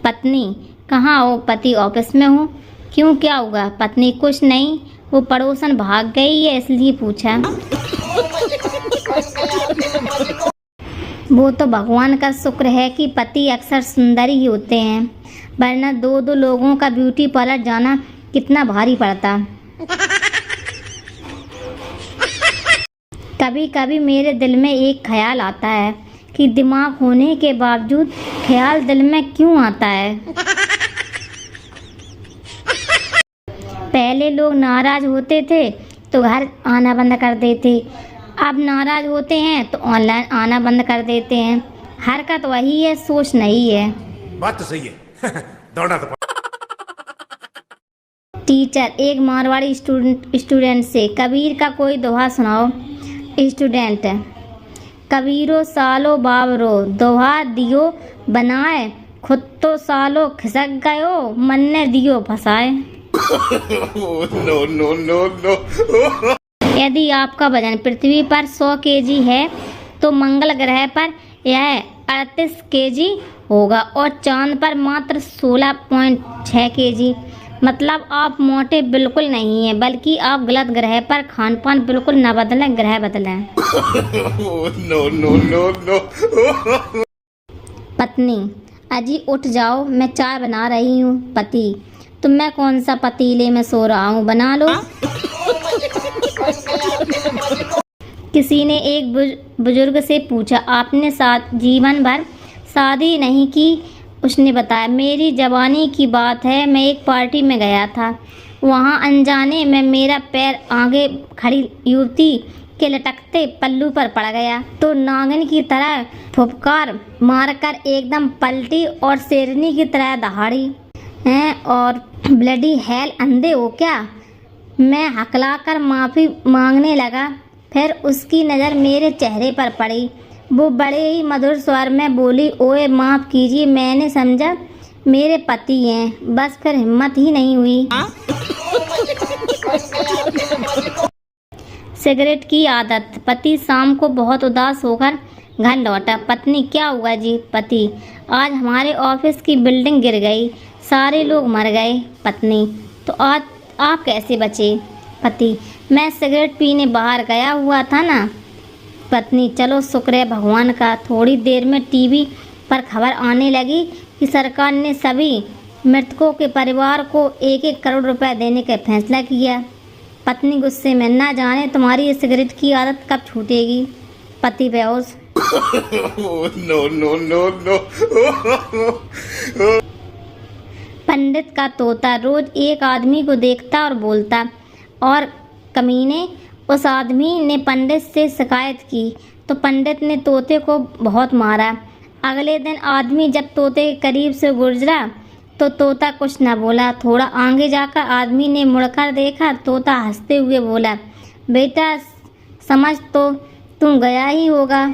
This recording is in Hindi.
पत्नी, कहाँ हो? पति, ऑफिस में हूँ। क्यों, क्या हुआ? पत्नी, कुछ नहीं, वो पड़ोसन भाग गई है इसलिए पूछा। वो तो भगवान का शुक्र है कि पति अक्सर सुंदर ही होते हैं, वरना दो दो लोगों का ब्यूटी पार्लर जाना कितना भारी पड़ता। कभी कभी मेरे दिल में एक ख्याल आता है कि दिमाग होने के बावजूद ख्याल दिल में क्यों आता है। पहले लोग नाराज होते थे तो घर आना बंद कर देते, अब नाराज होते हैं तो ऑनलाइन आना बंद कर देते हैं। हरकत वही है, सोच नहीं है। बात तो सही है। दौड़ना तो टीचर, एक मारवाड़ी स्टूडेंट से कबीर का कोई दोहा सुनाओ। स्टूडेंट, कबीरो सालो बाबरो, दोहा दियो बनाए, खुद तो सालो खिसक गयो, मन ने दियो फंसाए। No no no no. यदि आपका वजन पृथ्वी पर 100 केजी है तो मंगल ग्रह पर यह 38 केजी होगा और चांद पर मात्र 16.6 केजी। मतलब आप मोटे बिल्कुल नहीं हैं, बल्कि आप गलत ग्रह पर खान पान बिल्कुल न बदलें, ग्रह बदलें। No no no no. पत्नी, अजी उठ जाओ, मैं चाय बना रही हूँ। पति, तो मैं कौन सा पतीले में सो रहा हूँ, बना लो। किसी ने एक बुजुर्ग से पूछा, आपने जीवन भर शादी नहीं की? उसने बताया, मेरी जवानी की बात है, मैं एक पार्टी में गया था, वहाँ अनजाने में मेरा पैर आगे खड़ी युवती के लटकते पल्लू पर पड़ गया तो नागिन की तरह फुफकार मारकर एकदम पलटी और शेरनी की तरह दहाड़ी। हैं और ब्लडी हेल, अंधे हो क्या? मैं हकलाकर माफ़ी मांगने लगा, फिर उसकी नज़र मेरे चेहरे पर पड़ी। वो बड़े ही मधुर स्वर में बोली, ओए माफ़ कीजिए, मैंने समझा मेरे पति हैं, बस फिर हिम्मत ही नहीं हुई। सिगरेट की आदत। पति शाम को बहुत उदास होकर घर लौटा। पत्नी, क्या हुआ जी? पति, आज हमारे ऑफिस की बिल्डिंग गिर गई, सारे लोग मर गए। पत्नी, तो आज आप कैसे बचे? पति, मैं सिगरेट पीने बाहर गया हुआ था ना। पत्नी, चलो शुक्र है भगवान का। थोड़ी देर में टीवी पर खबर आने लगी कि सरकार ने सभी मृतकों के परिवार को 1-1 करोड़ रुपए देने का फैसला किया। पत्नी गुस्से में, ना जाने तुम्हारी ये सिगरेट की आदत कब छूटेगी। पति बेहोश। No no no no. पंडित का तोता रोज एक आदमी को देखता और बोलता, और कमीने उस आदमी ने पंडित से शिकायत की तो पंडित ने तोते को बहुत मारा। अगले दिन आदमी जब तोते के करीब से गुजरा तो तोता कुछ न बोला। थोड़ा आगे जाकर आदमी ने मुड़कर देखा, तोता हंसते हुए बोला, बेटा समझ तो तुम गया ही होगा।